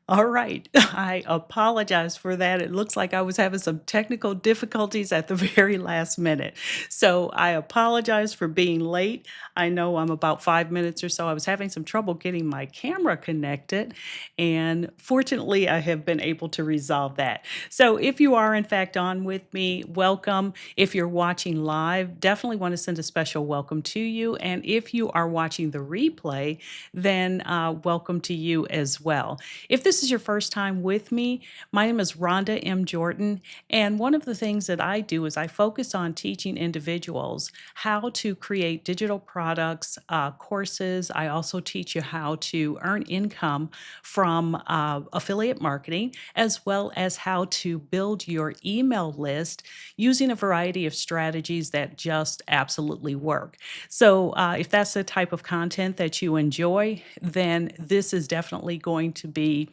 All right. I apologize for that. It looks like I was having some technical difficulties at the very last minute. So I apologize for being late. I know I'm about 5 minutes or so. I was having some trouble getting my camera connected, and fortunately, I have been able to resolve that. So if you are, in fact, on with me, welcome. If you're watching live, definitely want to send a special welcome to you. And if you are watching the replay, then welcome to you as well. If this is your first time with me, my name is Rhonda M. Jordan, and one of the things that I do is I focus on teaching individuals how to create digital products, courses. I also teach you how to earn income from affiliate marketing, as well as how to build your email list using a variety of strategies that just absolutely work. So, if that's the type of content that you enjoy, then this is definitely going to be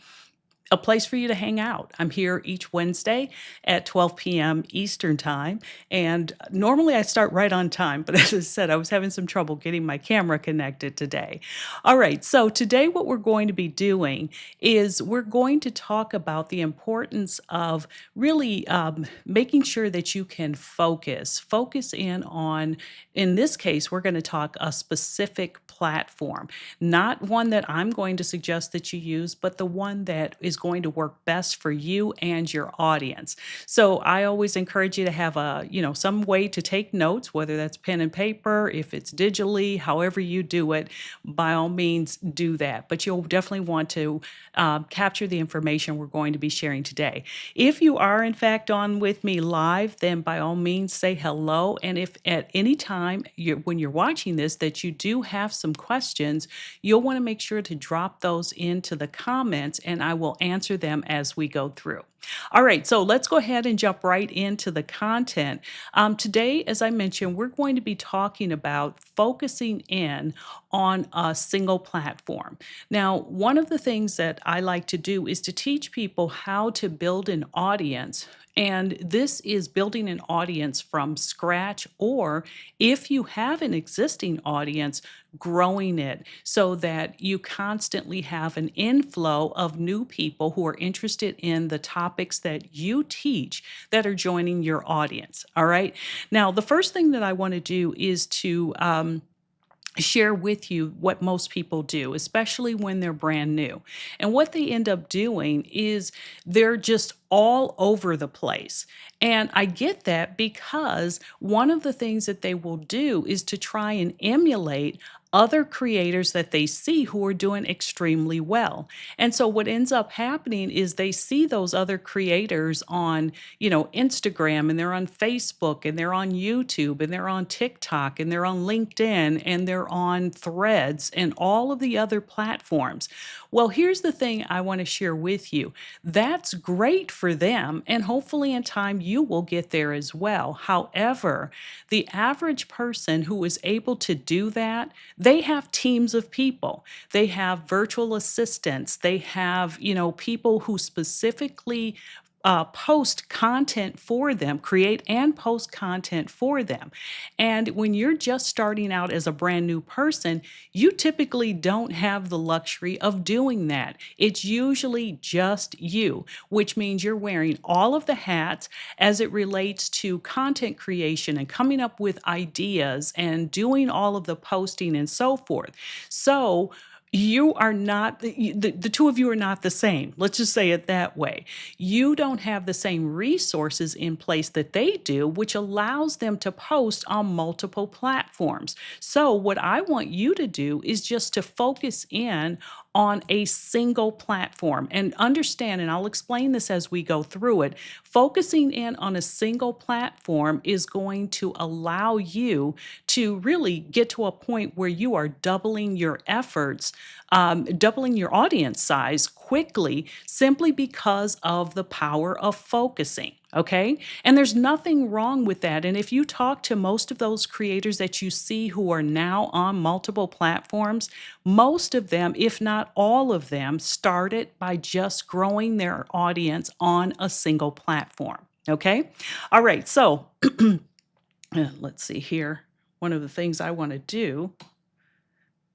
a place for you to hang out. I'm here each Wednesday at 12 p.m. Eastern Time. And normally I start right on time, but as I said, I was having some trouble getting my camera connected today. All right, so today what we're going to be doing is we're going to talk about the importance of really making sure that you can focus in on, in this case, we're going to talk a specific platform, not one that I'm going to suggest that you use, but the one that is going to work best for you and your audience. So I always encourage you to have some way to take notes, whether that's pen and paper, if it's digitally, however you do it, by all means do that. But you'll definitely want to capture the information we're going to be sharing today. If you are in fact on with me live, then by all means say hello. And if at any time when you're watching this that you do have some questions, you'll want to make sure to drop those into the comments and I will answer them as we go through. All right, so let's go ahead and jump right into the content. Today, as I mentioned, we're going to be talking about focusing in on a single platform. Now, one of the things that I like to do is to teach people how to build an audience. And this is building an audience from scratch, or if you have an existing audience, growing it so that you constantly have an inflow of new people who are interested in the topics that you teach that are joining your audience. All right. Now, the first thing that I want to do is to share with you what most people do, especially when they're brand new. And what they end up doing is they're just all over the place. And I get that because one of the things that they will do is to try and emulate other creators that they see who are doing extremely well. And so what ends up happening is they see those other creators on, Instagram, and they're on Facebook, and they're on YouTube, and they're on TikTok, and they're on LinkedIn, and they're on Threads and all of the other platforms. Well, here's the thing I want to share with you. That's great for them, and hopefully in time you will get there as well. However, the average person who is able to do that, they have teams of people. They have virtual assistants. They have, people who specifically post content for them, create and post content for them. And when you're just starting out as a brand new person, you typically don't have the luxury of doing that. It's usually just you, which means you're wearing all of the hats as it relates to content creation and coming up with ideas and doing all of the posting and so forth. So, you are not, the two of you are not the same. Let's just say it that way. You don't have the same resources in place that they do, which allows them to post on multiple platforms. So, what I want you to do is just to focus in on a single platform and understand, and I'll explain this as we go through it. Focusing in on a single platform is going to allow you to really get to a point where you are doubling your efforts, doubling your audience size quickly simply because of the power of focusing. Okay. And there's nothing wrong with that. And if you talk to most of those creators that you see who are now on multiple platforms, most of them, if not all of them, started by just growing their audience on a single platform. Okay. All right. So let's see here. One of the things I want to do,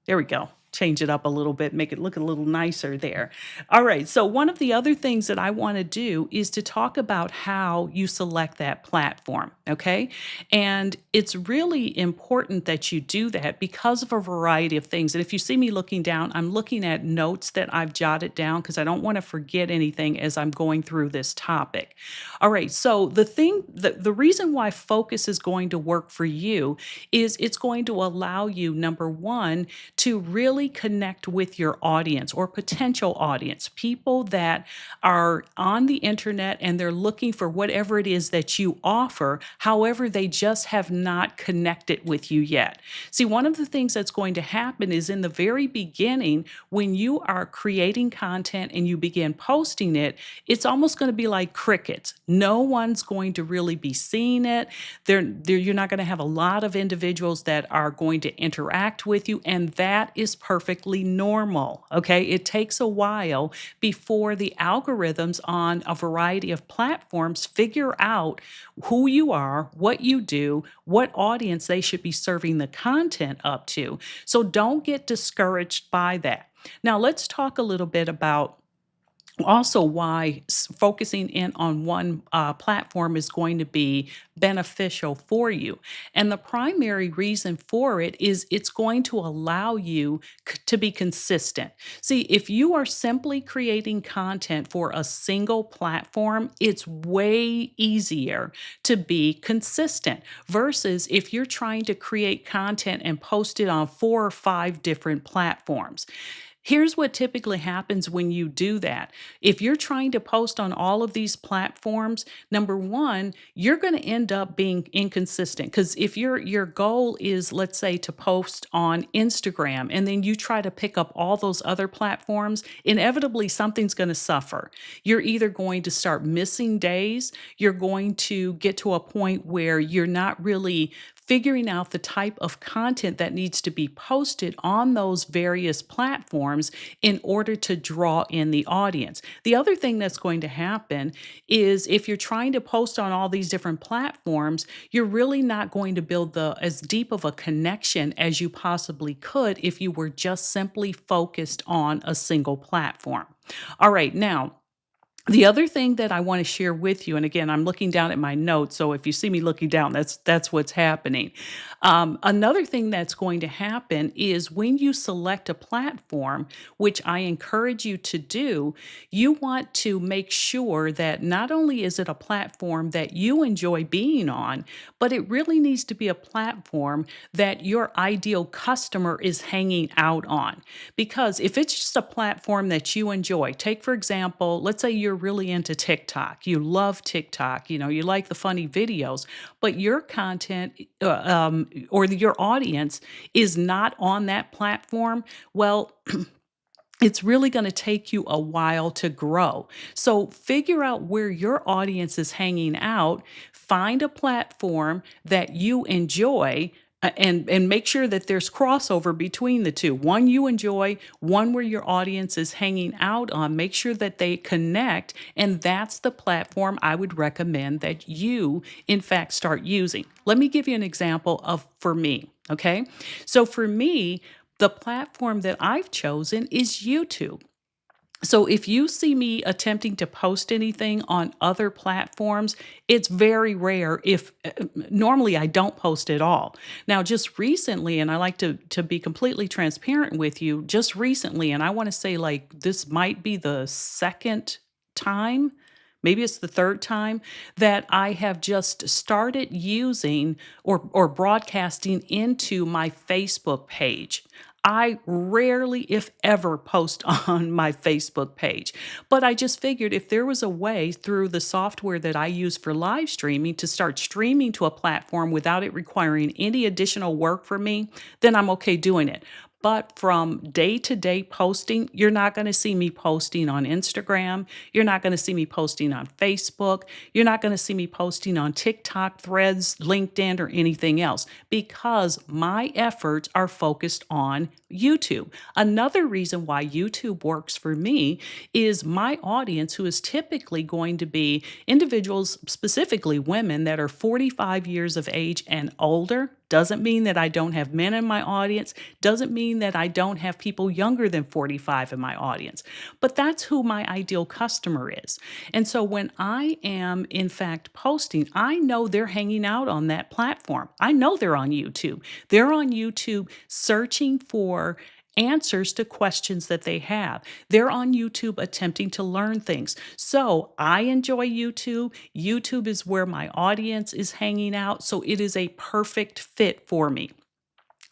there we go. change it up a little bit, make it look a little nicer there. All right. So, one of the other things that I want to do is to talk about how you select that platform. Okay. And it's really important that you do that because of a variety of things. And if you see me looking down, I'm looking at notes that I've jotted down because I don't want to forget anything as I'm going through this topic. All right. So, the reason why focus is going to work for you is it's going to allow you, number one, to really connect with your audience or potential audience, people that are on the internet and they're looking for whatever it is that you offer. However, they just have not connected with you yet. See, one of the things that's going to happen is in the very beginning, when you are creating content and you begin posting it, it's almost going to be like crickets. No one's going to really be seeing it. You're not going to have a lot of individuals that are going to interact with you, and that is perfectly normal. Okay. It takes a while before the algorithms on a variety of platforms figure out who you are, what you do, what audience they should be serving the content up to. So don't get discouraged by that. Now, let's talk a little bit about also why focusing in on one platform is going to be beneficial for you. And the primary reason for it is it's going to allow you to be consistent. See, if you are simply creating content for a single platform, it's way easier to be consistent versus if you're trying to create content and post it on 4 or 5 different platforms. Here's what typically happens when you do that. If you're trying to post on all of these platforms, number one, you're going to end up being inconsistent because if your goal is, let's say, to post on Instagram and then you try to pick up all those other platforms, inevitably something's going to suffer. You're either going to start missing days, you're going to get to a point where you're not really figuring out the type of content that needs to be posted on those various platforms in order to draw in the audience. The other thing that's going to happen is if you're trying to post on all these different platforms, you're really not going to build as deep of a connection as you possibly could if you were just simply focused on a single platform. All right, now the other thing that I want to share with you, and again, I'm looking down at my notes, so if you see me looking down, that's what's happening. Another thing that's going to happen is when you select a platform, which I encourage you to do, you want to make sure that not only is it a platform that you enjoy being on, but it really needs to be a platform that your ideal customer is hanging out on. Because if it's just a platform that you enjoy, take for example, let's say you're really into TikTok, you love TikTok, you like the funny videos, but your content or your audience is not on that platform. Well, it's really going to take you a while to grow. So figure out where your audience is hanging out, find a platform that you enjoy. And make sure that there's crossover between the two. One you enjoy, one where your audience is hanging out on. Make sure that they connect, and that's the platform I would recommend that you, in fact, start using. Let me give you an example of for me. Okay, so for me, the platform that I've chosen is YouTube. So if you see me attempting to post anything on other platforms, it's very rare if normally I don't post at all. Now, just recently, and I like to be completely transparent with you, just recently, and I want to say like this might be the second time, maybe it's the third time that I have just started using or broadcasting into my Facebook page. I rarely, if ever, post on my Facebook page. But I just figured if there was a way through the software that I use for live streaming to start streaming to a platform without it requiring any additional work for me, then I'm okay doing it. But from day to day posting, you're not going to see me posting on Instagram. You're not going to see me posting on Facebook. You're not going to see me posting on TikTok, Threads, LinkedIn, or anything else because my efforts are focused on YouTube. Another reason why YouTube works for me is my audience, who is typically going to be individuals, specifically women that are 45 years of age and older. Doesn't mean that I don't have men in my audience, doesn't mean that I don't have people younger than 45 in my audience, but that's who my ideal customer is. And so when I am, in fact, posting, I know they're hanging out on that platform. I know they're on YouTube. They're on YouTube searching for answers to questions that they have. They're on YouTube attempting to learn things. So I enjoy YouTube. YouTube is where my audience is hanging out. So it is a perfect fit for me.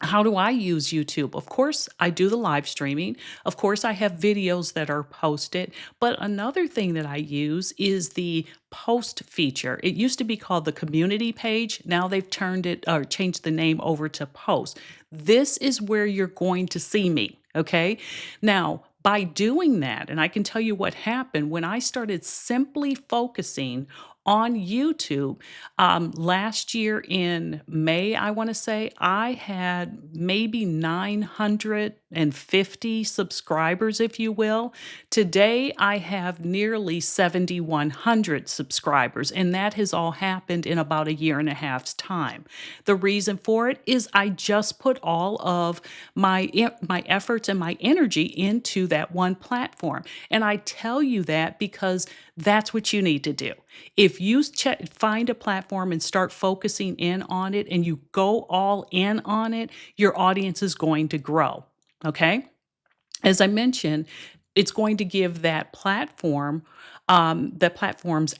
How do I use YouTube? Of course, I do the live streaming. Of course, I have videos that are posted. But another thing that I use is the post feature. It used to be called the community page. Now they've turned it or changed the name over to post. This is where you're going to see me. Okay. Now, by doing that, and I can tell you what happened when I started simply focusing on YouTube. Last year in May, I want to say, I had maybe 950 subscribers, if you will. Today, I have nearly 7,100 subscribers, and that has all happened in about a year and a half's time. The reason for it is I just put all of my efforts and my energy into that one platform. And I tell you that because that's what you need to do. If you find a platform and start focusing in on it and you go all in on it, your audience is going to grow. Okay. As I mentioned, it's going to give the platform's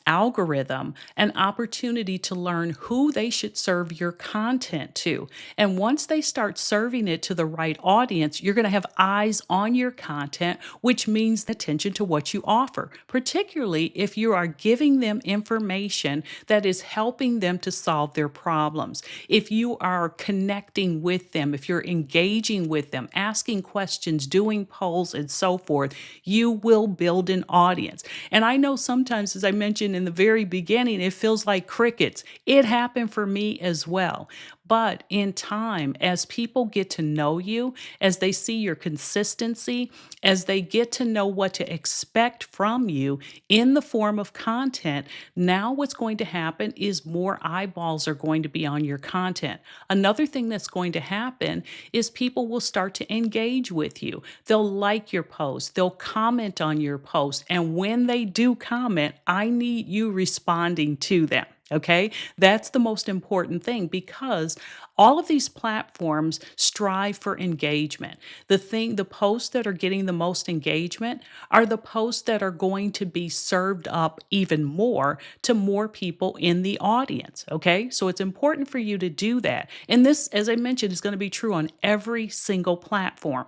algorithm, an opportunity to learn who they should serve your content to. And once they start serving it to the right audience, you're going to have eyes on your content, which means attention to what you offer, particularly if you are giving them information that is helping them to solve their problems. If you are connecting with them, if you're engaging with them, asking questions, doing polls, and so forth, you will build an audience. And I know sometimes, as I mentioned in the very beginning, it feels like crickets. It happened for me as well. But in time, as people get to know you, as they see your consistency, as they get to know what to expect from you in the form of content, now what's going to happen is more eyeballs are going to be on your content. Another thing that's going to happen is people will start to engage with you. They'll like your post, they'll comment on your post, and when they do comment, I need you responding to them. Okay, that's the most important thing because all of these platforms strive for engagement. The posts that are getting the most engagement are the posts that are going to be served up even more to more people in the audience. Okay, so it's important for you to do that. And this, as I mentioned, is going to be true on every single platform.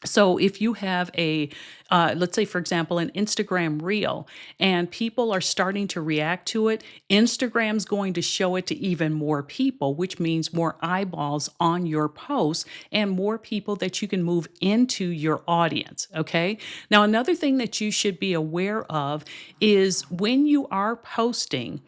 So if you have let's say, for example, an Instagram reel and people are starting to react to it, Instagram's going to show it to even more people, which means more eyeballs on your posts and more people that you can move into your audience. Okay. Now, another thing that you should be aware of is when you are posting,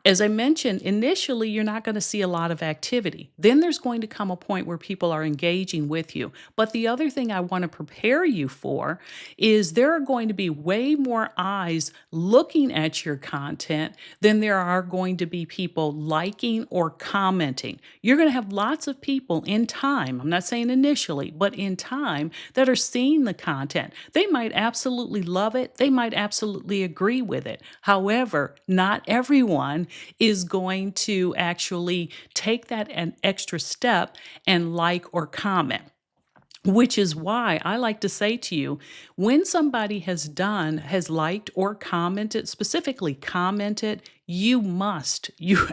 as I mentioned, initially, you're not going to see a lot of activity. Then there's going to come a point where people are engaging with you. But the other thing I want to prepare you for is there are going to be way more eyes looking at your content than there are going to be people liking or commenting. You're going to have lots of people in time, I'm not saying initially, but in time, that are seeing the content. They might absolutely love it. They might absolutely agree with it. However, not everyone is going to actually take that an extra step and like or comment. Which is why I like to say to you, when somebody has liked or commented, specifically commented, you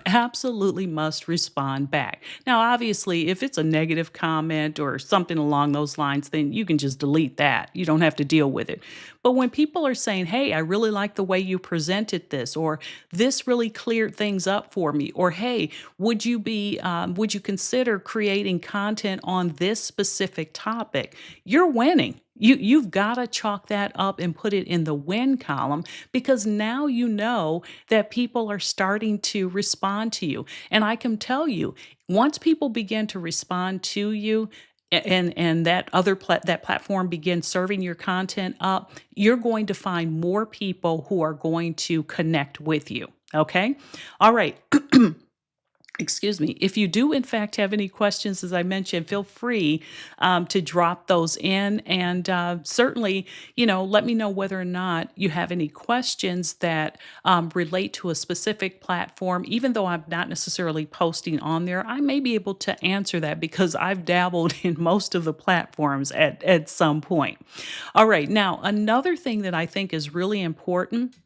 absolutely must respond back. Now, obviously, if it's a negative comment or something along those lines, then you can just delete that. You don't have to deal with it. But when people are saying, hey, I really like the way you presented this, or this really cleared things up for me, or hey, would you consider creating content on this specific topic? You're winning. You've got to chalk that up and put it in the win column because now you know that people are starting to respond to you. And I can tell you, once people begin to respond to you, and that platform begins serving your content up, you're going to find more people who are going to connect with you. Okay? All right. Excuse me. If you do, in fact, have any questions, as I mentioned, feel free to drop those in. And certainly, let me know whether or not you have any questions that relate to a specific platform. Even though I'm not necessarily posting on there, I may be able to answer that because I've dabbled in most of the platforms at some point. All right. Now, another thing that I think is really important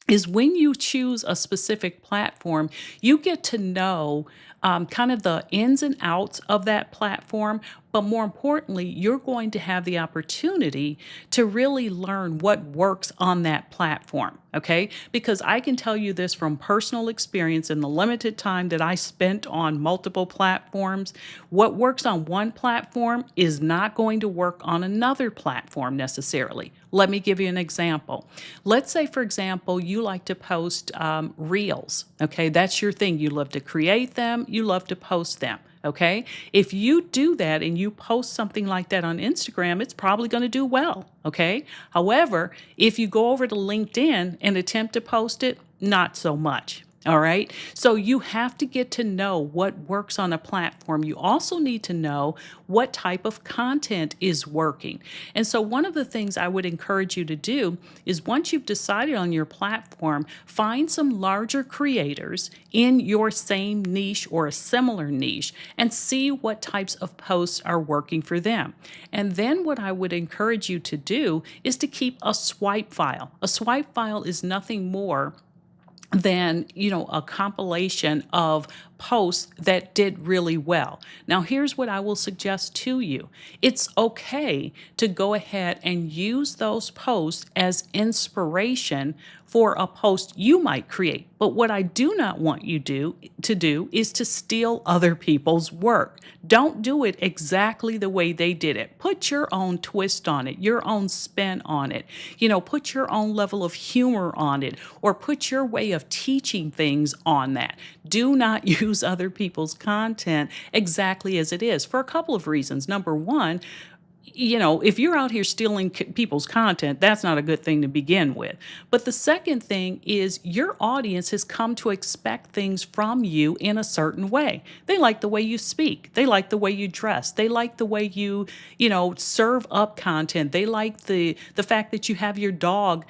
is when you choose a specific platform, you get to know kind of the ins and outs of that platform. But more importantly, you're going to have the opportunity to really learn what works on that platform. Okay. Because I can tell you this from personal experience in the limited time that I spent on multiple platforms. What works on one platform is not going to work on another platform necessarily. Let me give you an example. Let's say, for example, you like to post reels. Okay, that's your thing. You love to create them, you love to post them. Okay, if you do that and you post something like that on Instagram, it's probably going to do well. Okay, however, if you go over to LinkedIn and attempt to post it, not so much. All right. So you have to get to know what works on a platform. You also need to know what type of content is working. And so one of the things I would encourage you to do is once you've decided on your platform, find some larger creators in your same niche or a similar niche and see what types of posts are working for them. And then what I would encourage you to do is to keep a swipe file. A swipe file is nothing more than a compilation of posts that did really well. Now here's what I will suggest to you. It's okay to go ahead and use those posts as inspiration for a post you might create. But what I do not want you to do is to steal other people's work. Don't do it exactly the way they did it. Put your own twist on it, your own spin on it. Put your own level of humor on it, or put your way of teaching things on that. Do not use other people's content exactly as it is for a couple of reasons. Number one, if you're out here stealing people's content, that's not a good thing to begin with. But the second thing is your audience has come to expect things from you in a certain way. They like the way you speak. They like the way you dress. They like the way serve up content. They like the fact that you have your dog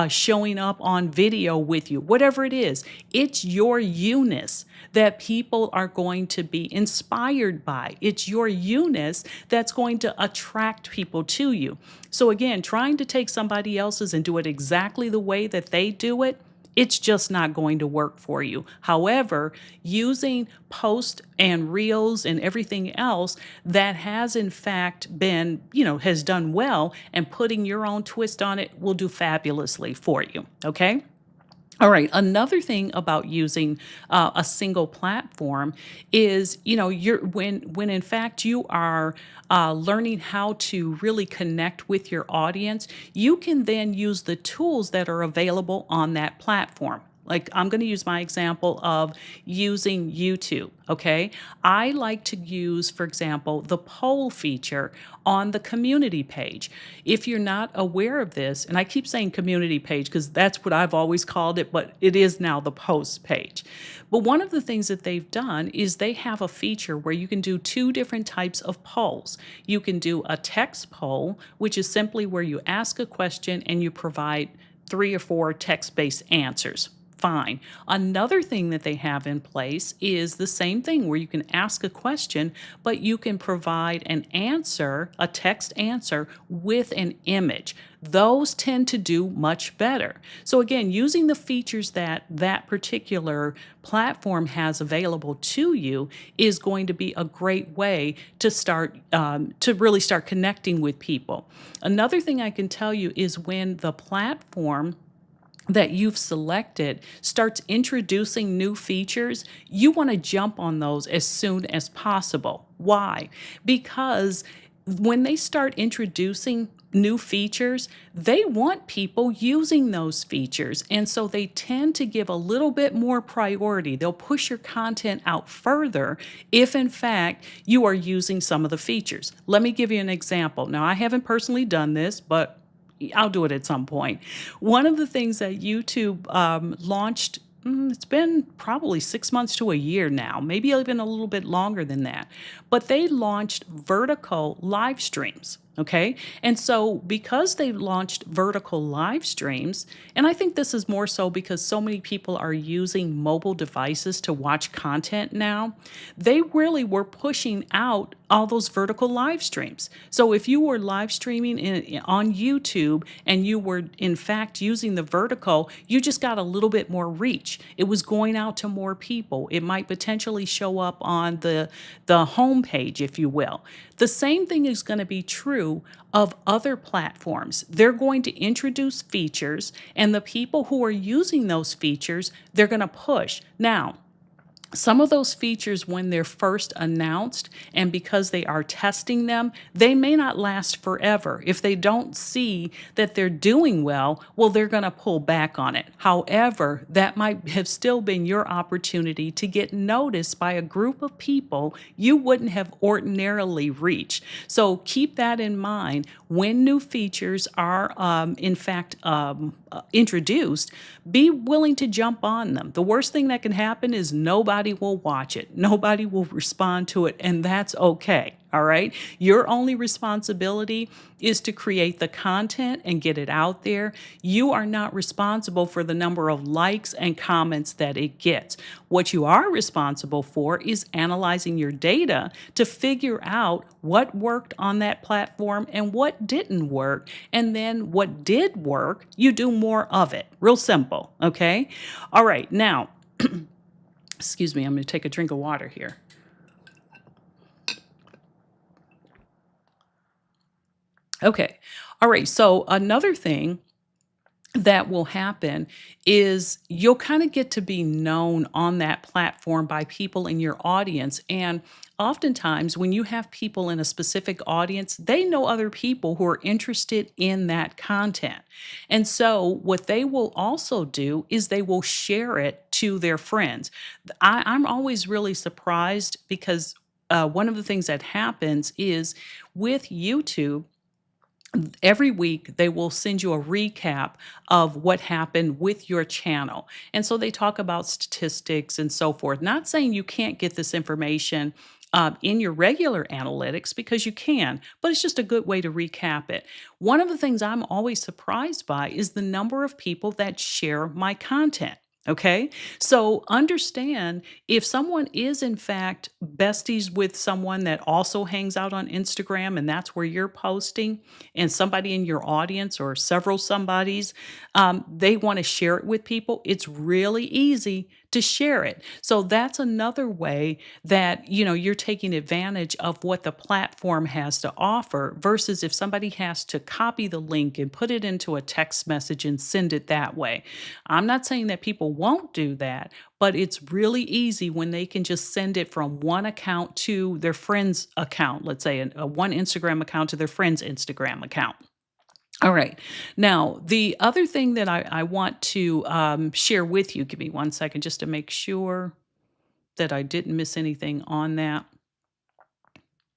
showing up on video with you. Whatever it is, it's your you-ness that people are going to be inspired by. It's your you-ness that's going to attract people to you. So again, trying to take somebody else's and do it exactly the way that they do it, it's just not going to work for you. However, using posts and reels and everything else that has in fact been, has done well, and putting your own twist on it will do fabulously for you. Okay? All right. Another thing about using a single platform is, you're when in fact you are learning how to really connect with your audience, you can then use the tools that are available on that platform. Like I'm going to use my example of using YouTube. Okay. I like to use, for example, the poll feature on the community page. If you're not aware of this, and I keep saying community page because that's what I've always called it, but it is now the post page. But one of the things that they've done is they have a feature where you can do two different types of polls. You can do a text poll, which is simply where you ask a question and you provide 3 or 4 text-based answers. Fine. Another thing that they have in place is the same thing where you can ask a question, but you can provide an answer, a text answer with an image. Those tend to do much better. So again, using the features that that particular platform has available to you is going to be a great way to really start connecting with people. Another thing I can tell you is when the platform that you've selected starts introducing new features, you want to jump on those as soon as possible. Why? Because when they start introducing new features, they want people using those features. And so they tend to give a little bit more priority. They'll push your content out further if, in fact, you are using some of the features. Let me give you an example. Now, I haven't personally done this, but I'll do it at some point. One of the things that YouTube launched it's been probably 6 months to a year now, maybe even a little bit longer than that. But they launched vertical live streams. Okay. And so, because they launched vertical live streams, and I think this is more so because so many people are using mobile devices to watch content now, they really were pushing out all those vertical live streams. So if you were live streaming on YouTube and you were in fact using the vertical, you just got a little bit more reach. It was going out to more people. It might potentially show up on the homepage, if you will. The same thing is going to be true of other platforms. They're going to introduce features, and the people who are using those features, they're going to push. Now, some of those features, when they're first announced, and because they are testing them, they may not last forever. If they don't see that they're doing well, they're going to pull back on it. However, that might have still been your opportunity to get noticed by a group of people you wouldn't have ordinarily reached. So keep that in mind when new features are, in fact, introduced. Be willing to jump on them. The worst thing that can happen is nobody will watch it, nobody will respond to it, and that's okay. All right. Your only responsibility is to create the content and get it out there. You are not responsible for the number of likes and comments that it gets. What you are responsible for is analyzing your data to figure out what worked on that platform and what didn't work. And then what did work, you do more of it. Real simple. Okay. All right. Now, excuse me, I'm going to take a drink of water here. Okay. All right. So another thing that will happen is you'll kind of get to be known on that platform by people in your audience. And oftentimes, when you have people in a specific audience, they know other people who are interested in that content. And so, what they will also do is they will share it to their friends. I'm always really surprised because one of the things that happens is with YouTube, every week they will send you a recap of what happened with your channel. And so they talk about statistics and so forth. Not saying you can't get this information in your regular analytics, because you can, but it's just a good way to recap it. One of the things I'm always surprised by is the number of people that share my content. Okay. So understand, if someone is in fact besties with someone that also hangs out on Instagram and that's where you're posting, and somebody in your audience or several somebodies, they want to share it with people, it's really easy to share it. So that's another way that, you're taking advantage of what the platform has to offer, versus if somebody has to copy the link and put it into a text message and send it that way. I'm not saying that people won't do that, but it's really easy when they can just send it from one account to their friend's account, let's say a one Instagram account to their friend's Instagram account. All right. Now, the other thing that I want to share with you, give me one second just to make sure that I didn't miss anything on that.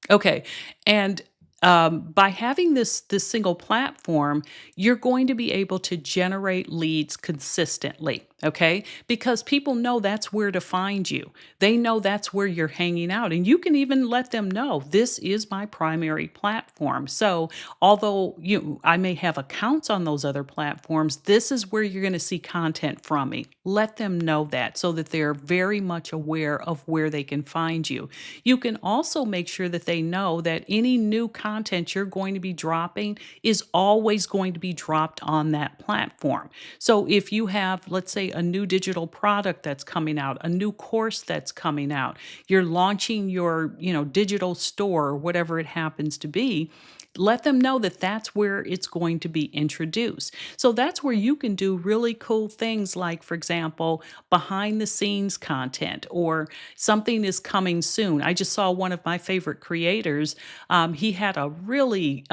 Okay. And by having this single platform, you're going to be able to generate leads consistently. Okay, because people know that's where to find you. They know that's where you're hanging out, and you can even let them know this is my primary platform. So, although I may have accounts on those other platforms, this is where you're going to see content from me. Let them know that, so that they're very much aware of where they can find you. You can also make sure that they know that any new content you're going to be dropping is always going to be dropped on that platform. So if you have, let's say, a new digital product that's coming out, a new course that's coming out, you're launching your, digital store, or whatever it happens to be, let them know that that's where it's going to be introduced. So that's where you can do really cool things like, for example, behind the scenes content, or something is coming soon. I just saw one of my favorite creators. He had a really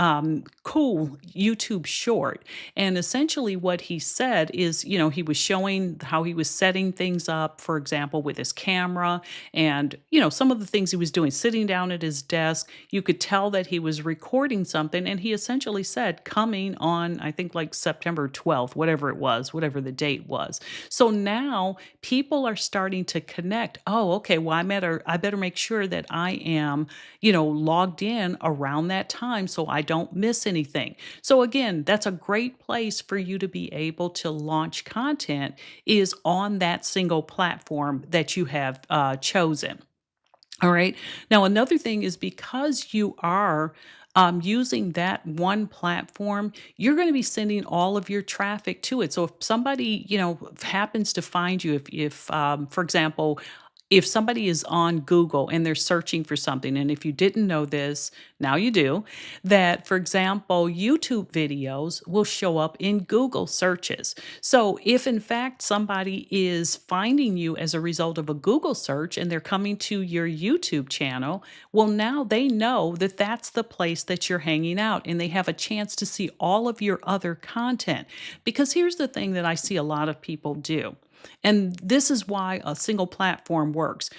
cool YouTube short. And essentially what he said is, he was showing how he was setting things up, for example, with his camera, and, some of the things he was doing, sitting down at his desk. You could tell that he was recording something, and he essentially said coming on, I think, like September 12th, whatever it was, whatever the date was. So now people are starting to connect. Oh, okay, well, I better make sure that I am, logged in around that time so I don't miss anything. So again, that's a great place for you to be able to launch content is on that single platform that you have chosen. All right. Now, another thing is because you are using that one platform, you're going to be sending all of your traffic to it. So if somebody, happens to find you, if for example, if somebody is on Google and they're searching for something, and if you didn't know this, now you do, that, for example, YouTube videos will show up in Google searches. So if in fact somebody is finding you as a result of a Google search and they're coming to your YouTube channel, well, now they know that that's the place that you're hanging out and they have a chance to see all of your other content. Because here's the thing that I see a lot of people do. And this is why a single platform works.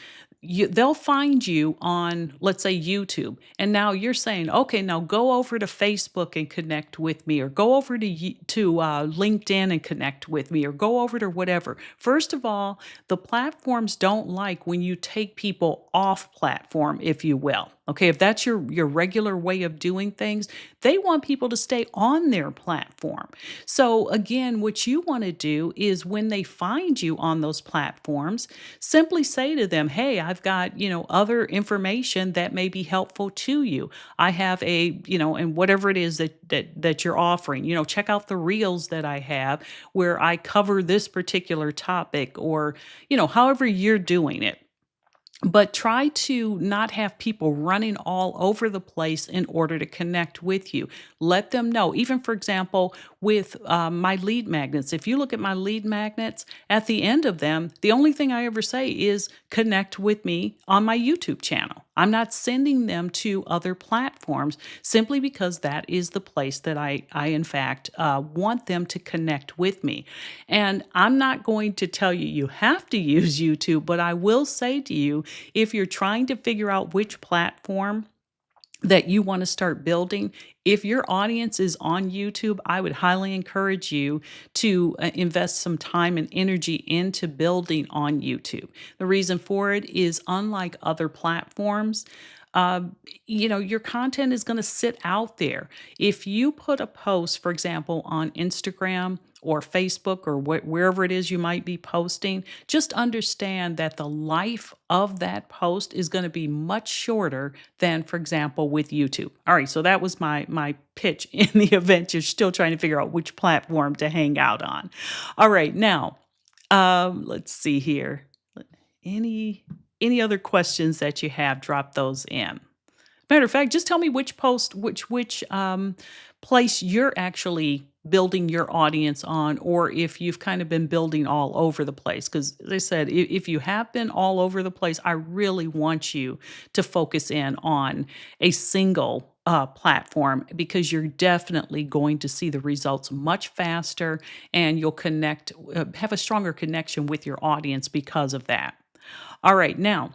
They'll find you on, let's say, YouTube, and now you're saying, okay, now go over to Facebook and connect with me, or go over to LinkedIn and connect with me, or go over to whatever. First of all, the platforms don't like when you take people off platform, if you will. Okay, if that's your regular way of doing things, they want people to stay on their platform. So again, what you want to do is when they find you on those platforms, simply say to them, "Hey, I've got, other information that may be helpful to you. I have and whatever it is that you're offering, check out the reels that I have where I cover this particular topic or, however you're doing it." But try to not have people running all over the place in order to connect with you. Let them know. Even, for example, with my lead magnets, if you look at my lead magnets, at the end of them, the only thing I ever say is connect with me on my YouTube channel. I'm not sending them to other platforms simply because that is the place that I in fact, want them to connect with me. And I'm not going to tell you you have to use YouTube, but I will say to you, if you're trying to figure out which platform that you want to start building, if your audience is on YouTube, I would highly encourage you to invest some time and energy into building on YouTube. The reason for it is unlike other platforms, your content is going to sit out there. If you put a post, for example, on Instagram or Facebook or wherever it is you might be posting, just understand that the life of that post is going to be much shorter than, for example, with YouTube. All right, so that was my pitch in the event you're still trying to figure out which platform to hang out on. All right, now let's see here. Any any other questions that you have, drop those in. Matter of fact, just tell me which post, which place you're actually building your audience on, or if you've kind of been building all over the place. Because they said, if you have been all over the place, I really want you to focus in on a single platform because you're definitely going to see the results much faster, and you'll have a stronger connection with your audience because of that. All right, now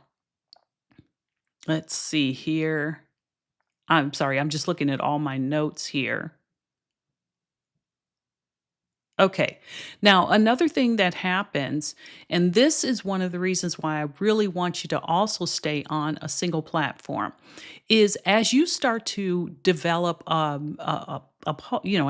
let's see here. I'm sorry, I'm just looking at all my notes here. Okay. Now, another thing that happens, and this is one of the reasons why I really want you to also stay on a single platform, is as you start to develop a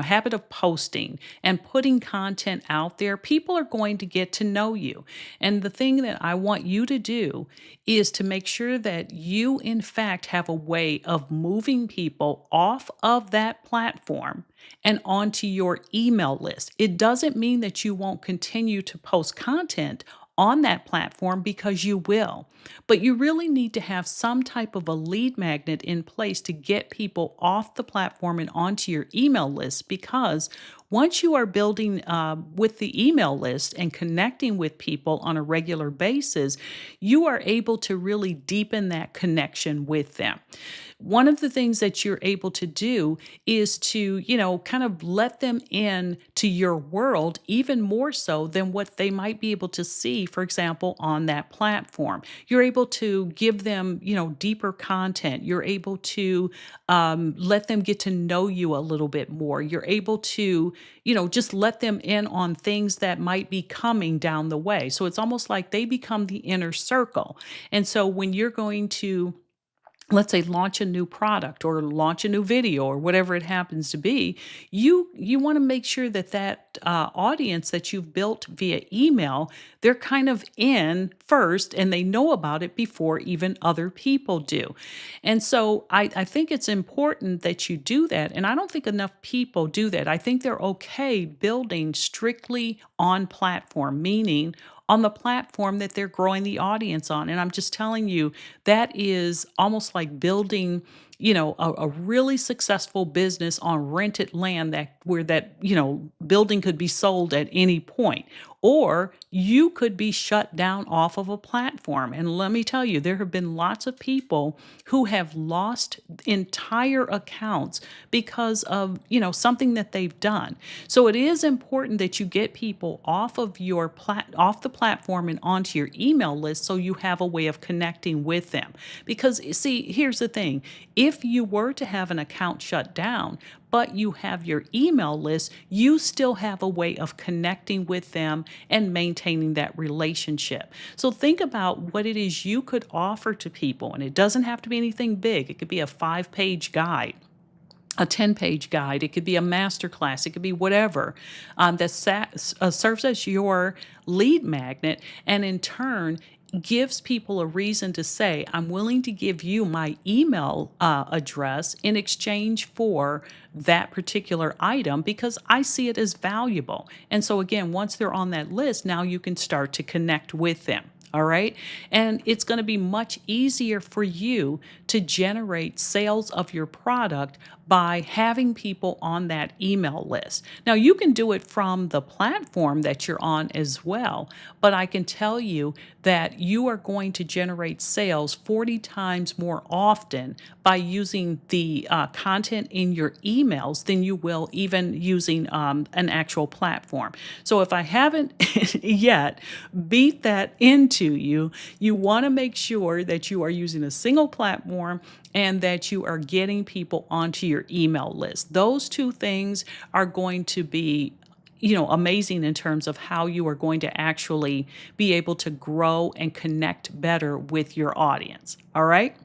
habit of posting and putting content out there, people are going to get to know you. And the thing that I want you to do is to make sure that you, in fact, have a way of moving people off of that platform and onto your email list. It doesn't mean that you won't continue to post content on that platform because you will. But you really need to have some type of a lead magnet in place to get people off the platform and onto your email list because once you are building with the email list and connecting with people on a regular basis, you are able to really deepen that connection with them. One of the things that you're able to do is to, kind of let them in to your world even more so than what they might be able to see be, for example, on that platform. You're able to give them, deeper content. You're able to let them get to know you a little bit more. You're able to, just let them in on things that might be coming down the way. So it's almost like they become the inner circle. And so when you're going to, let's say, launch a new product or launch a new video or whatever it happens to be, you want to make sure that audience that you've built via email, they're kind of in first and they know about it before even other people do. And so I think it's important that you do that, and I don't think enough people do that. I think they're okay building strictly on platform, meaning on the platform that they're growing the audience on. And I'm just telling you, that is almost like building, a really successful business on rented land that where that, building could be sold at any point. Or you could be shut down off of a platform. And let me tell you, there have been lots of people who have lost entire accounts because of, something that they've done. So it is important that you get people off of off the platform and onto your email list so you have a way of connecting with them. Because see, here's the thing. If you were to have an account shut down, but you have your email list, you still have a way of connecting with them and maintaining that relationship. So think about what it is you could offer to people. And it doesn't have to be anything big. It could be a 5-page guide, a 10-page guide. It could be a master class. It could be whatever that serves as your lead magnet, and in turn gives people a reason to say, I'm willing to give you my email address in exchange for that particular item because I see it as valuable. And so again, once they're on that list, now you can start to connect with them. All right. And it's going to be much easier for you to generate sales of your product by having people on that email list. Now, you can do it from the platform that you're on as well, but I can tell you that you are going to generate sales 40 times more often by using the content in your emails than you will even using an actual platform. So if I haven't yet beat that into you, you want to make sure that you are using a single platform and that you are getting people onto your email list. Those two things are going to be amazing in terms of how you are going to actually be able to grow and connect better with your audience. All right.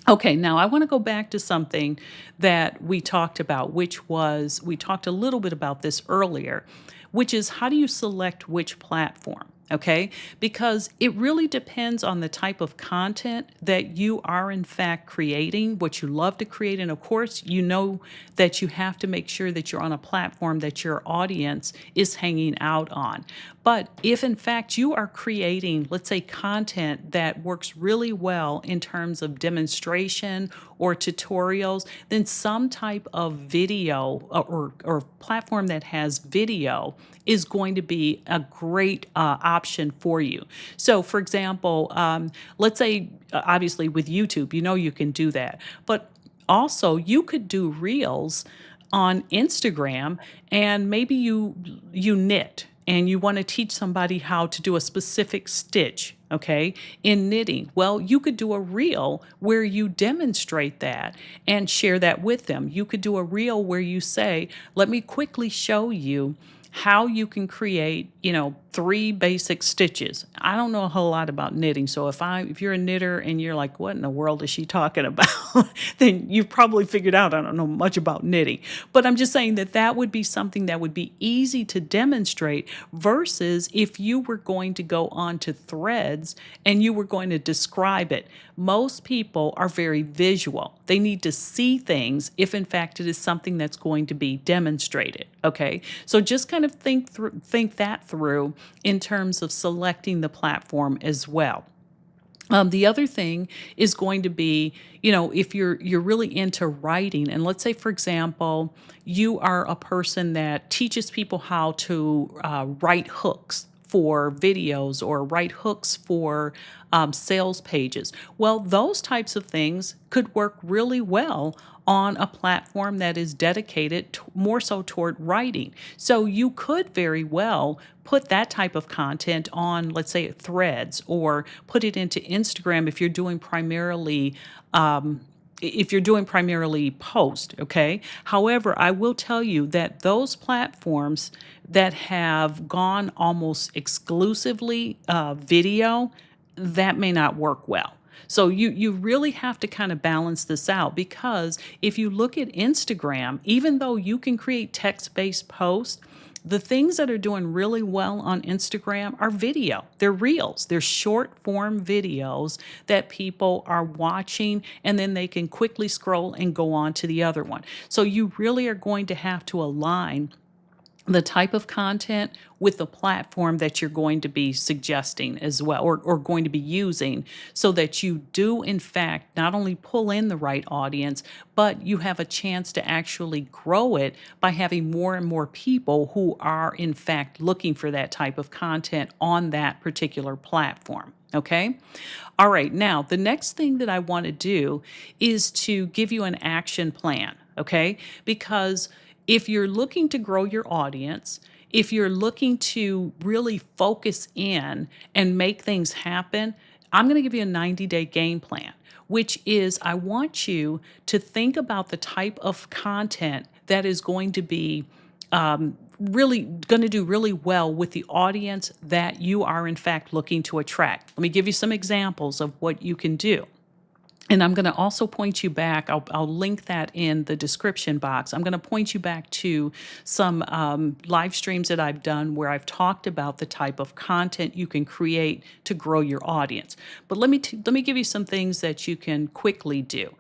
Okay, now I want to go back to something that we talked about, which was, we talked a little bit about this earlier, which is how do you select which platform? Okay, because it really depends on the type of content that you are in fact creating, what you love to create. And of course, you know that you have to make sure that you're on a platform that your audience is hanging out on. But if in fact you are creating, let's say, content that works really well in terms of demonstration or tutorials, then some type of video or platform that has video is going to be a great option for you. So, for example, let's say, obviously with YouTube, you can do that. But also, you could do reels on Instagram, and maybe you knit and you want to teach somebody how to do a specific stitch, okay, in knitting. Well, you could do a reel where you demonstrate that and share that with them. You could do a reel where you say, let me quickly show you how you can create, 3 basic stitches. I don't know a whole lot about knitting, so if you're a knitter and you're like, what in the world is she talking about? Then you've probably figured out I don't know much about knitting. But I'm just saying that would be something that would be easy to demonstrate versus if you were going to go on to Threads and you were going to describe it. Most people are very visual. They need to see things if in fact it is something that's going to be demonstrated. Okay, so just kind of think that through in terms of selecting the platform as well. The other thing is going to be, if you're really into writing, and let's say, for example, you are a person that teaches people how to write hooks for videos or write hooks for sales pages. Well, those types of things could work really well on a platform that is dedicated more so toward writing. So you could very well put that type of content on, let's say, Threads, or put it into Instagram if you're doing primarily. If you're doing primarily post, okay? However, I will tell you that those platforms that have gone almost exclusively video, that may not work well. So you really have to kind of balance this out, because if you look at Instagram, even though you can create text-based posts, the things that are doing really well on Instagram are video. They're reels. They're short form videos that people are watching, and then they can quickly scroll and go on to the other one. So you really are going to have to align the type of content with the platform that you're going to be suggesting as well, or going to be using, so that you do in fact not only pull in the right audience, but you have a chance to actually grow it by having more and more people who are in fact looking for that type of content on that particular platform. Okay. All right. Now, the next thing that I want to do is to give you an action plan. Okay. Because if you're looking to grow your audience, if you're looking to really focus in and make things happen, I'm going to give you a 90-day game plan, which is I want you to think about the type of content that is going to be really going to do really well with the audience that you are in fact looking to attract. Let me give you some examples of what you can do. And I'm going to also point you back. I'll link that in the description box. I'm going to point you back to some live streams that I've done where I've talked about the type of content you can create to grow your audience. But let me give you some things that you can quickly do.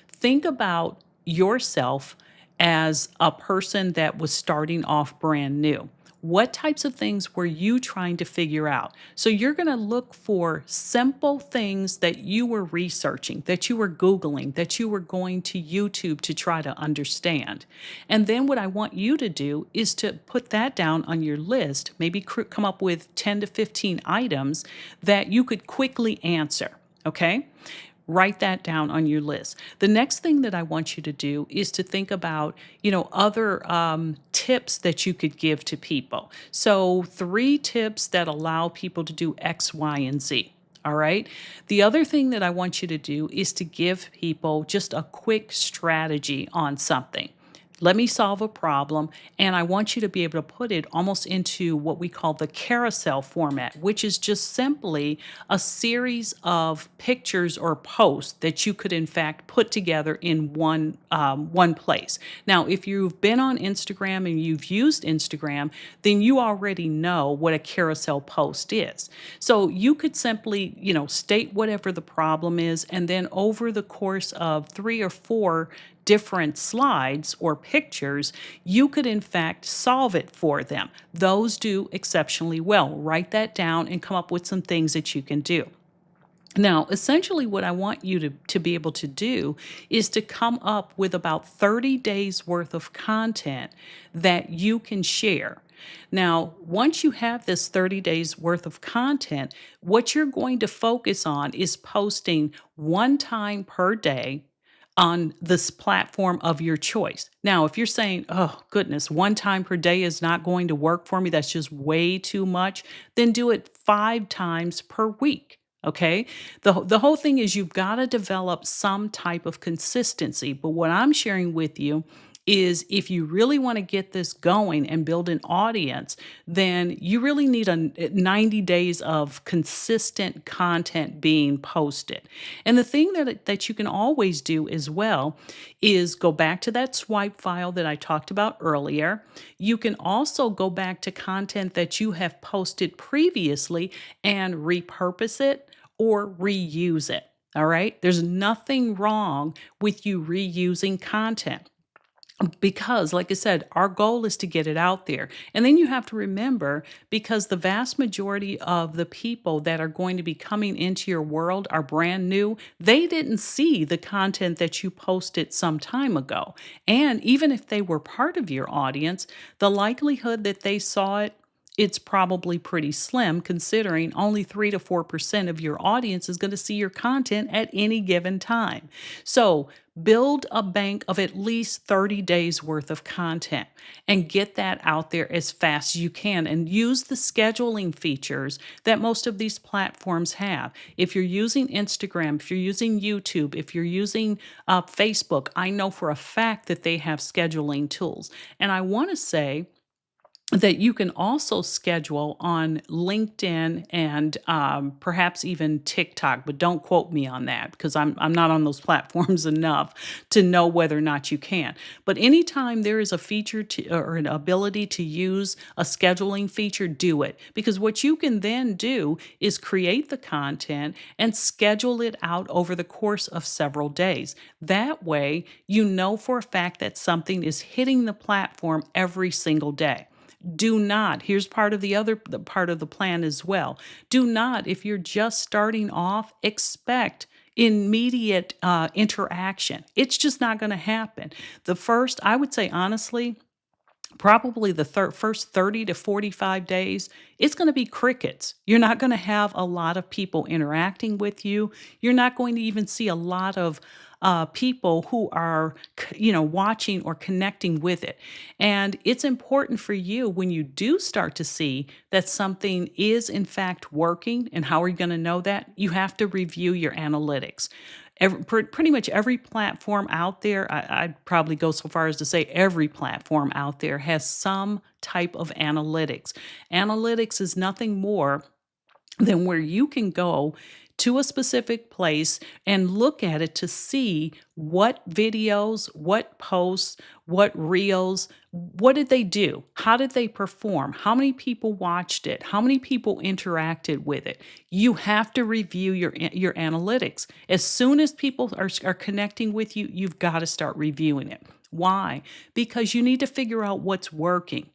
Think about yourself as a person that was starting off brand new. What types of things were you trying to figure out? So you're going to look for simple things that you were researching, that you were Googling, that you were going to YouTube to try to understand. And then what I want you to do is to put that down on your list, maybe come up with 10 to 15 items that you could quickly answer. Okay? Write that down on your list. The next thing that I want you to do is to think about, other tips that you could give to people. So 3 tips that allow people to do X, Y, and Z. All right. The other thing that I want you to do is to give people just a quick strategy on something. Let me solve a problem, and I want you to be able to put it almost into what we call the carousel format, which is just simply a series of pictures or posts that you could in fact put together in one place. Now, if you've been on Instagram and you've used Instagram, then you already know what a carousel post is. So you could simply, state whatever the problem is, and then over the course of 3 or 4 different slides or pictures, you could in fact solve it for them. Those do exceptionally well. Write that down and come up with some things that you can do. Now, essentially, what I want you to be able to do is to come up with about 30 days worth of content that you can share. Now, once you have this 30 days worth of content, what you're going to focus on is posting 1 time per day on this platform of your choice. Now, if you're saying, oh, goodness, 1 time per day is not going to work for me, that's just way too much, then do it 5 times per week. Okay. The whole thing is you've got to develop some type of consistency. But what I'm sharing with you is if you really want to get this going and build an audience, then you really need 90 days of consistent content being posted. And the thing that you can always do as well is go back to that swipe file that I talked about earlier. You can also go back to content that you have posted previously and repurpose it or reuse it. All right. There's nothing wrong with you reusing content, because like I said, our goal is to get it out there. And then you have to remember, because the vast majority of the people that are going to be coming into your world are brand new, they didn't see the content that you posted some time ago. And even if they were part of your audience, the likelihood that they saw it it's probably pretty slim considering only 3 to 4% of your audience is going to see your content at any given time. So, build a bank of at least 30 days worth of content and get that out there as fast as you can, and use the scheduling features that most of these platforms have. If you're using Instagram, if you're using YouTube, if you're using Facebook, I know for a fact that they have scheduling tools. And I want to say that you can also schedule on LinkedIn and perhaps even TikTok, but don't quote me on that because I'm not on those platforms enough to know whether or not you can. But anytime there is a feature to, or an ability to use a scheduling feature, do it, because what you can then do is create the content and schedule it out over the course of several days. That way, you know for a fact that something is hitting the platform every single day. Do not, here's part of the part of the plan as well. Do not, if you're just starting off, expect immediate interaction. It's just not going to happen. The first, I would say honestly, probably the first 30 to 45 days, it's going to be crickets. You're not going to have a lot of people interacting with you. You're not going to even see a lot of people who are, watching or connecting with it. And it's important for you when you do start to see that something is in fact working. And how are you going to know that? You have to review your analytics. Pretty much every platform out there, I'd probably go so far as to say every platform out there has some type of analytics. Analytics is nothing more than where you can go to a specific place and look at it to see what videos, what posts, what reels, what did they do? How did they perform? How many people watched it? How many people interacted with it? You have to review your analytics. As soon as people are connecting with you, you've got to start reviewing it. Why? Because you need to figure out what's working.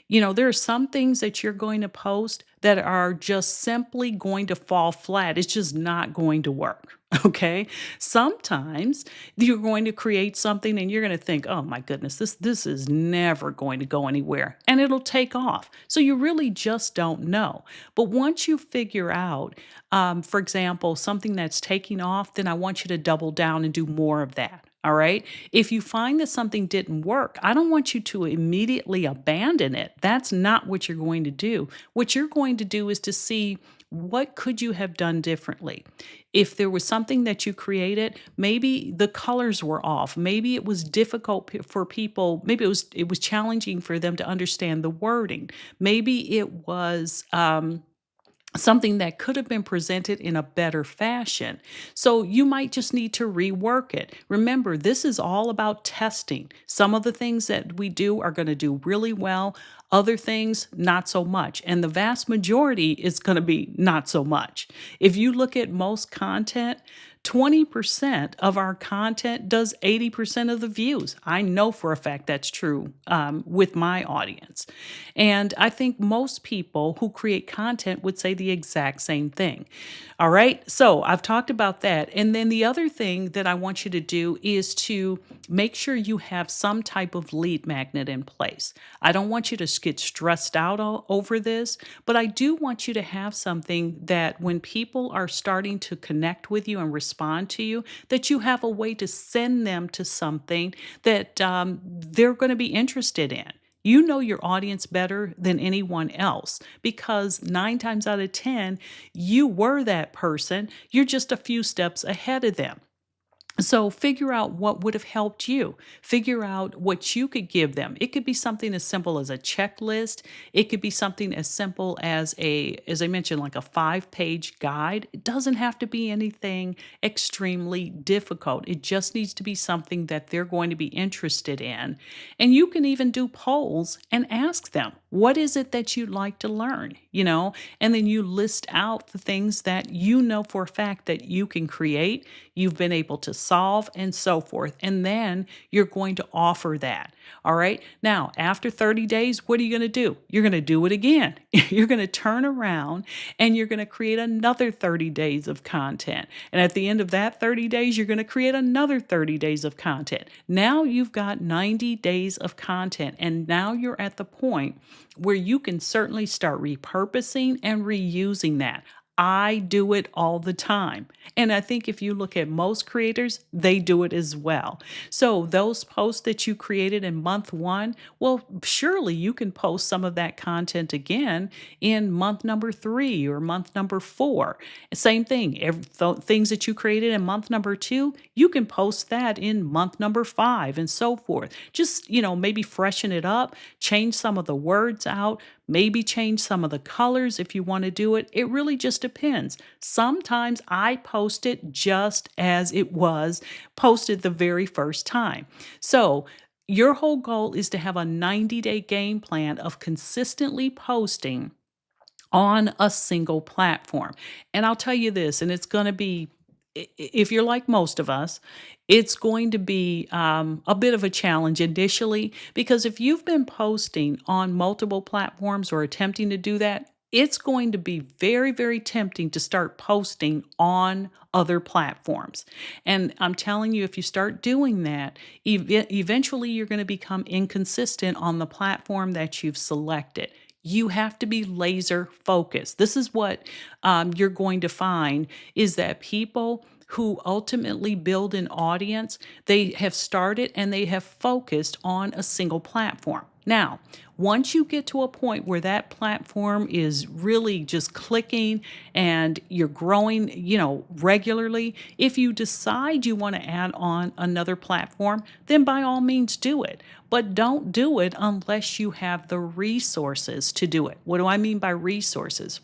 There are some things that you're going to post that are just simply going to fall flat. It's just not going to work. Okay. Sometimes you're going to create something and you're going to think, oh my goodness, this is never going to go anywhere. And it'll take off. So you really just don't know. But once you figure out, for example, something that's taking off, then I want you to double down and do more of that. All right. If you find that something didn't work, I don't want you to immediately abandon it. That's not what you're going to do. What you're going to do is to see, what could you have done differently? If there was something that you created, maybe the colors were off. Maybe it was difficult for people. Maybe it was challenging for them to understand the wording. Maybe it was something that could have been presented in a better fashion. So you might just need to rework it. Remember, this is all about testing. Some of the things that we do are going to do really well, other things, not so much. And the vast majority is going to be not so much. If you look at most content, 20% of our content does 80% of the views. I know for a fact that's true with my audience. And I think most people who create content would say the exact same thing. All right. So I've talked about that. And then the other thing that I want you to do is to make sure you have some type of lead magnet in place. I don't want you to get stressed out over this, but I do want you to have something that when people are starting to connect with you and respond to you, that you have a way to send them to something that they're going to be interested in. You know your audience better than anyone else because 9 times out of 10, you were that person. You're just a few steps ahead of them. So figure out what would have helped you. Figure out what you could give them. It could be something as simple as a checklist. It could be something as simple as as I mentioned, like a 5-page guide. It doesn't have to be anything extremely difficult. It just needs to be something that they're going to be interested in. And you can even do polls and ask them, what is it that you'd like to learn? And then you list out the things that you know for a fact that you can create, you've been able to solve, and so forth. And then you're going to offer that. All right. Now, after 30 days, what are you going to do? You're going to do it again. You're going to turn around and you're going to create another 30 days of content. And at the end of that 30 days, you're going to create another 30 days of content. Now you've got 90 days of content. And now you're at the point where you can certainly start repurposing and reusing that. I do it all the time. And I think if you look at most creators, they do it as well. So, those posts that you created in month one, well, surely you can post some of that content again in month number three or month number four. Same thing, things that you created in month number two, you can post that in month number five and so forth. Just, maybe freshen it up, change some of the words out, maybe change some of the colors if you want to do it. It really just depends. Sometimes I post it just as it was posted the very first time. So, your whole goal is to have a 90-day game plan of consistently posting on a single platform. And I'll tell you this, and it's going to be, if you're like most of us, it's going to be a bit of a challenge initially because if you've been posting on multiple platforms or attempting to do that, it's going to be very, very tempting to start posting on other platforms. And I'm telling you, if you start doing that, eventually you're going to become inconsistent on the platform that you've selected. You have to be laser focused. This is what you're going to find is that people who ultimately build an audience, they have started and they have focused on a single platform. Now, once you get to a point where that platform is really just clicking and you're growing, regularly, if you decide you want to add on another platform, then by all means do it. But don't do it unless you have the resources to do it. What do I mean by resources?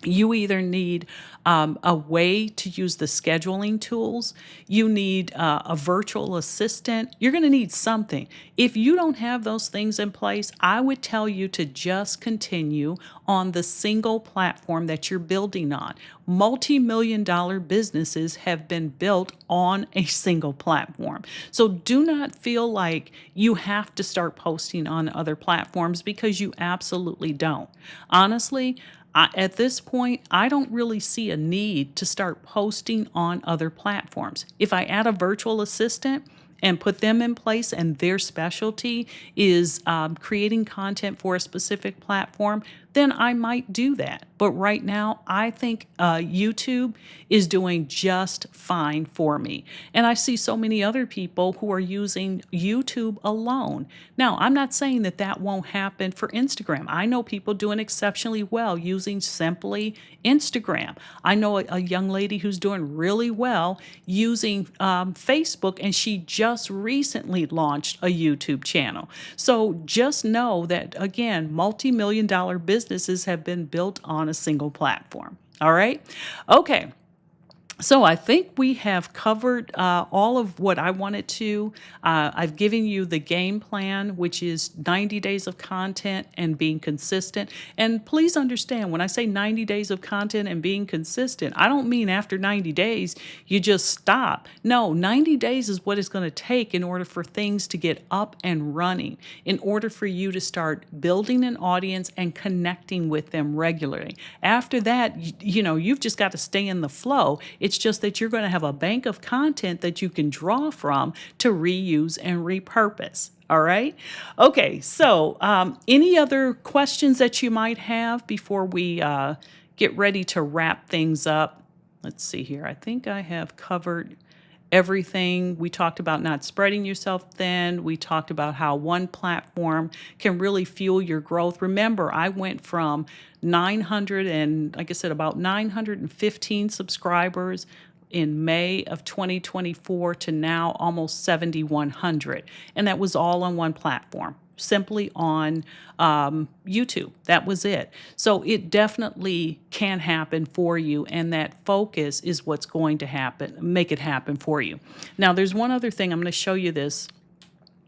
You either need a way to use the scheduling tools, you need a virtual assistant, you're going to need something. If you don't have those things in place, I would tell you to just continue on the single platform that you're building on. Multi-million dollar businesses have been built on a single platform. So do not feel like you have to start posting on other platforms because you absolutely don't. Honestly, at this point, I don't really see a need to start posting on other platforms. If I add a virtual assistant and put them in place and their specialty is creating content for a specific platform, then I might do that. But right now, I think YouTube is doing just fine for me. And I see so many other people who are using YouTube alone. Now, I'm not saying that that won't happen for Instagram. I know people doing exceptionally well using simply Instagram. I know a young lady who's doing really well using Facebook, and she just recently launched a YouTube channel. So just know that, again, multi-million dollar businesses have been built on a single platform. All right. Okay. So I think we have covered all of what I wanted to. I've given you the game plan, which is 90 days of content and being consistent. And please understand, when I say 90 days of content and being consistent, I don't mean after 90 days you just stop. No, 90 days is what it's going to take in order for things to get up and running, in order for you to start building an audience and connecting with them regularly. After that, you've just got to stay in the flow. It's just that you're going to have a bank of content that you can draw from to reuse and repurpose. All right. Okay. So, any other questions that you might have before we get ready to wrap things up? Let's see here. I think I have covered everything. We talked about not spreading yourself thin. We talked about how one platform can really fuel your growth. Remember, I went from 900 and, like I said, about 915 subscribers in May of 2024 to now almost 7,100. And that was all on one platform, simply on YouTube. That was it. So it definitely can happen for you. And that focus is what's going to happen, make it happen for you. Now, there's one other thing. I'm going to show you this.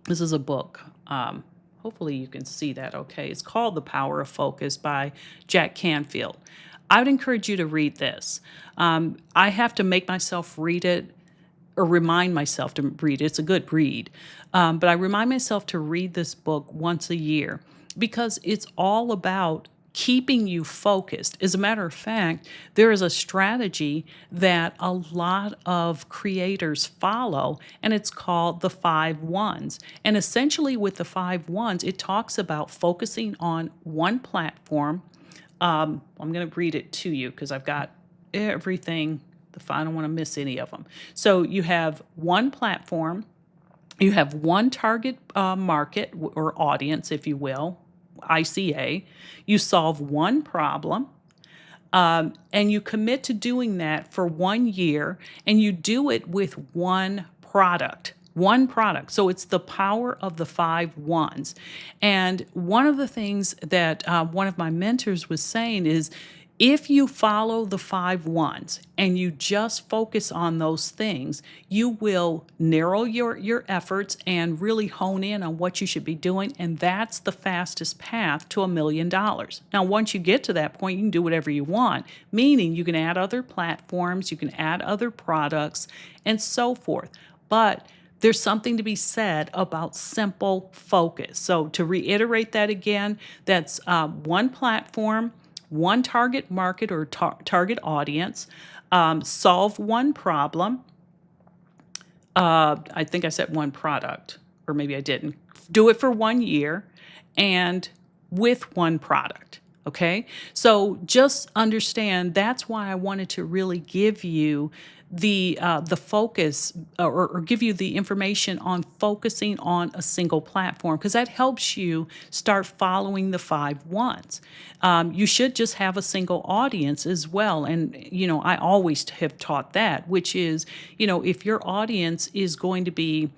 This is a book. Hopefully you can see that okay. It's called The Power of Focus by Jack Canfield. I would encourage you to read this. I have to make myself read it or remind myself to read it. It's a good read. But I remind myself to read this book once a year because it's all about keeping you focused. As a matter of fact, there is a strategy that a lot of creators follow, and it's called the 5 1s. And essentially, with the 5 1s, it talks about focusing on one platform. I'm going to read it to you because I've got everything. I don't want to miss any of them. So you have one platform, you have one target market or audience, if you will, ICA. You solve one problem, and you commit to doing that for 1 year, and you do it with one product. One product. So it's the power of the 5 1s. And one of the things that one of my mentors was saying is if you follow the 5 1s and you just focus on those things, you will narrow your efforts and really hone in on what you should be doing. And that's the fastest path to $1 million. Now, once you get to that point, you can do whatever you want, meaning you can add other platforms, you can add other products, and so forth. But there's something to be said about simple focus. So, to reiterate that again, that's one platform, one target market or target audience, solve one problem. I think I said one product, or maybe I didn't. Do it for 1 year and with one product. Okay. So just understand that's why I wanted to really give you the focus or give you the information on focusing on a single platform because that helps you start following the 5 1s. You should just have a single audience as well. And, I always have taught that, which is, if your audience is going to be,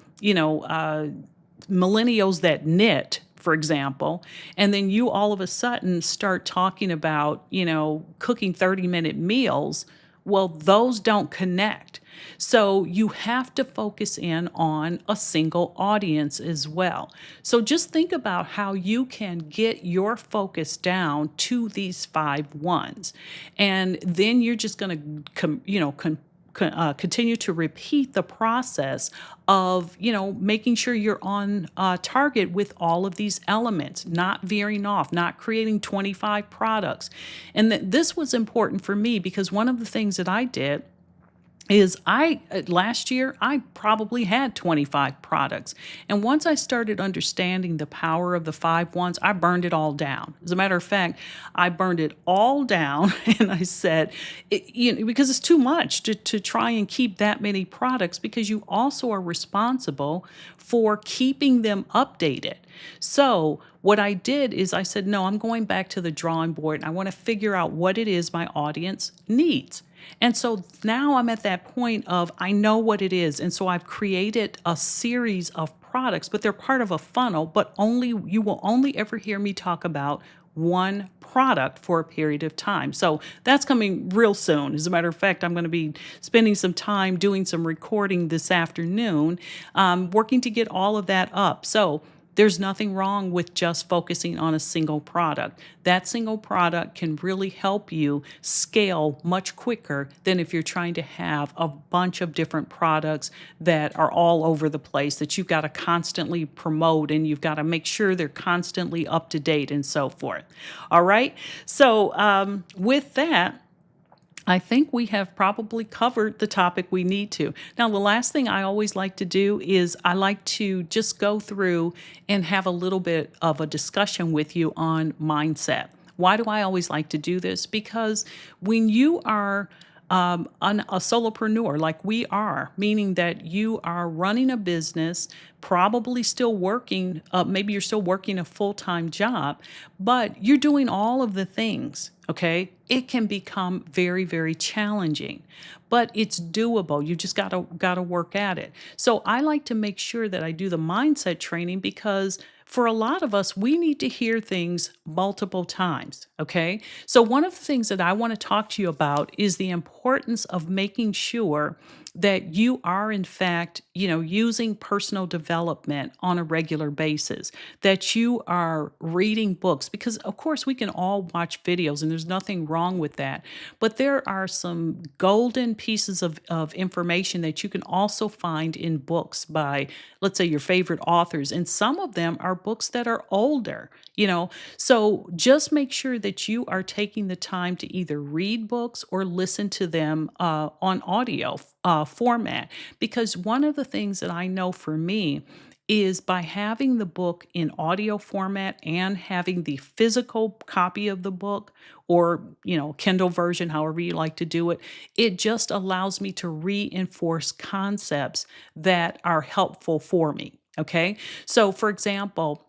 millennials that knit, for example, and then you all of a sudden start talking about, cooking 30-minute meals, well, those don't connect. So you have to focus in on a single audience as well. So just think about how you can get your focus down to these 5 1s. And then you're just going to, continue to repeat the process of making sure you're on target with all of these elements, not veering off, not creating 25 products. And this was important for me because one of the things that I did is last year I probably had 25 products. And once I started understanding the power of the 5 1s, I burned it all down. As a matter of fact, I burned it all down and I said, because it's too much to try and keep that many products because you also are responsible for keeping them updated. So what I did is I said, no, I'm going back to the drawing board and I want to figure out what it is my audience needs. And so now I'm at that point of I know what it is. And so I've created a series of products, but they're part of a funnel, but you will only ever hear me talk about one product for a period of time. So that's coming real soon. As a matter of fact, I'm going to be spending some time doing some recording this afternoon, working to get all of that up. So there's nothing wrong with just focusing on a single product. That single product can really help you scale much quicker than if you're trying to have a bunch of different products that are all over the place that you've got to constantly promote and you've got to make sure they're constantly up to date and so forth. All right. So with that, I think we have probably covered the topic we need to. Now, the last thing I always like to do is I like to just go through and have a little bit of a discussion with you on mindset. Why do I always like to do this? Because when you are a solopreneur like we are, meaning that you are running a business, probably still working, maybe you're still working a full-time job, but you're doing all of the things, okay? It can become very, very challenging, but it's doable. You just gotta work at it. So I like to make sure that I do the mindset training because for a lot of us, we need to hear things multiple times, okay? So one of the things that I want to talk to you about is the importance of making sure that you are in fact, using personal development on a regular basis, that you are reading books, because of course we can all watch videos and there's nothing wrong with that. But there are some golden pieces of information that you can also find in books by, let's say, your favorite authors. And some of them are books that are older, so just make sure that you are taking the time to either read books or listen to them on audio format. Because one of the things that I know for me is by having the book in audio format and having the physical copy of the book, or Kindle version, however you like to do it, it just allows me to reinforce concepts that are helpful for me. Okay, so for example,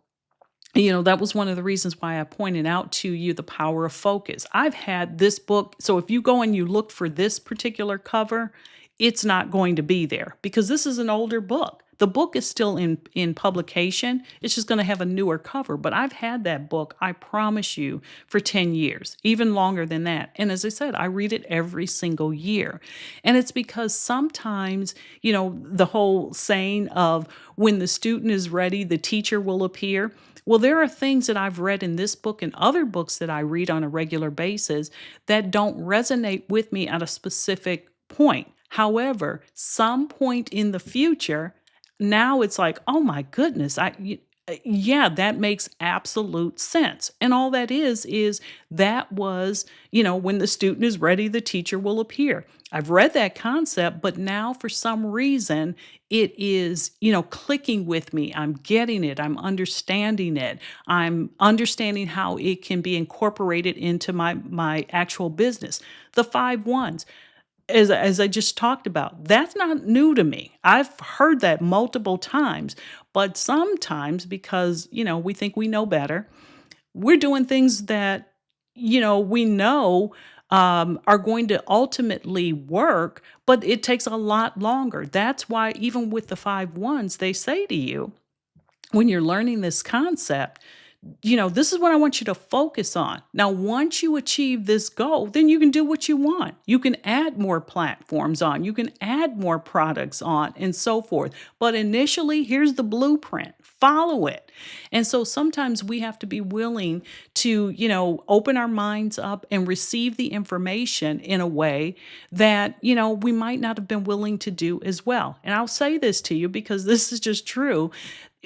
that was one of the reasons why I pointed out to you the power of focus. I've had this book. So if you go and you look for this particular cover, it's not going to be there because this is an older book. The book is still in publication. It's just going to have a newer cover. But I've had that book, I promise you, for 10 years, even longer than that. And as I said, I read it every single year. And it's because sometimes, the whole saying of when the student is ready, the teacher will appear. Well, there are things that I've read in this book and other books that I read on a regular basis that don't resonate with me at a specific point. However, some point in the future, now it's like, oh my goodness, yeah, that makes absolute sense. And all that is that was, when the student is ready, the teacher will appear. I've read that concept, but now for some reason it is, clicking with me. I'm getting it. I'm understanding it. I'm understanding how it can be incorporated into my actual business. The 5 1s, as I just talked about, that's not new to me. I've heard that multiple times, but sometimes because, we think we know better, we're doing things that, we know are going to ultimately work, but it takes a lot longer. That's why even with the 5 1s, they say to you, when you're learning this concept, this is what I want you to focus on. Now, once you achieve this goal, then you can do what you want. You can add more platforms on, you can add more products on, and so forth. But initially, here's the blueprint. Follow it. And so sometimes we have to be willing to, open our minds up and receive the information in a way that, we might not have been willing to do as well. And I'll say this to you because this is just true.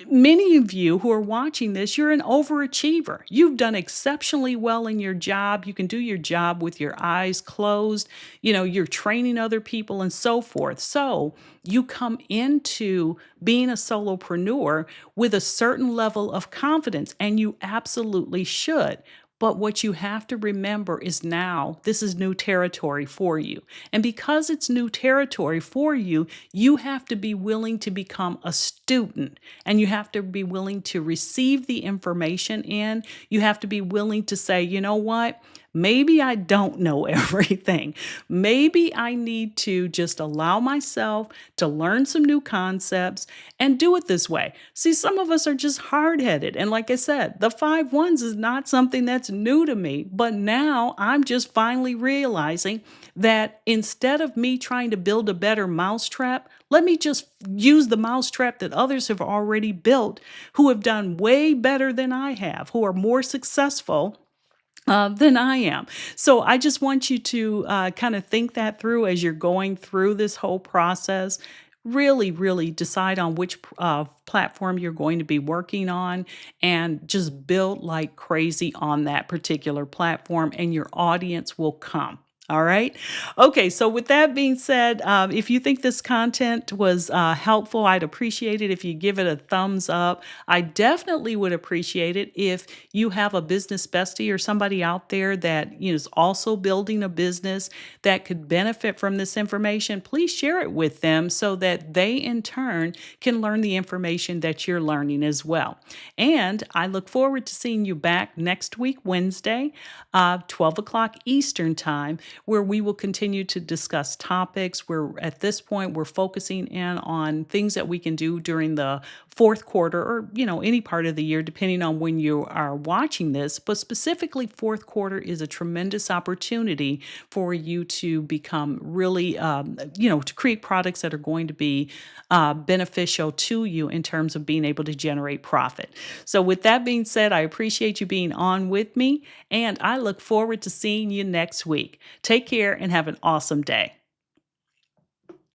Many of you who are watching this, you're an overachiever. You've done exceptionally well in your job. You can do your job with your eyes closed. You're training other people and so forth. So you come into being a solopreneur with a certain level of confidence, and you absolutely should. But what you have to remember is now this is new territory for you. And because it's new territory for you, you have to be willing to become a student, and you have to be willing to receive the information in. You have to be willing to say, you know what? Maybe I don't know everything. Maybe I need to just allow myself to learn some new concepts and do it this way. See, some of us are just hard headed. And like I said, the 5 1s is not something that's new to me. But now I'm just finally realizing that instead of me trying to build a better mousetrap, let me just use the mousetrap that others have already built who have done way better than I have, who are more successful than I am. So I just want you to kind of think that through as you're going through this whole process. Really, really decide on which platform you're going to be working on and just build like crazy on that particular platform, and your audience will come. All right. Okay. So with that being said, if you think this content was helpful, I'd appreciate it if you give it a thumbs up. I definitely would appreciate it if you have a business bestie or somebody out there that is also building a business that could benefit from this information. Please share it with them so that they in turn can learn the information that you're learning as well. And I look forward to seeing you back next week, Wednesday, 12 o'clock Eastern time, where we will continue to discuss topics. Where at this point, we're focusing in on things that we can do during the fourth quarter or, any part of the year, depending on when you are watching this. But specifically, fourth quarter is a tremendous opportunity for you to become really, to create products that are going to be beneficial to you in terms of being able to generate profit. So, with that being said, I appreciate you being on with me, and I look forward to seeing you next week. Take care and have an awesome day.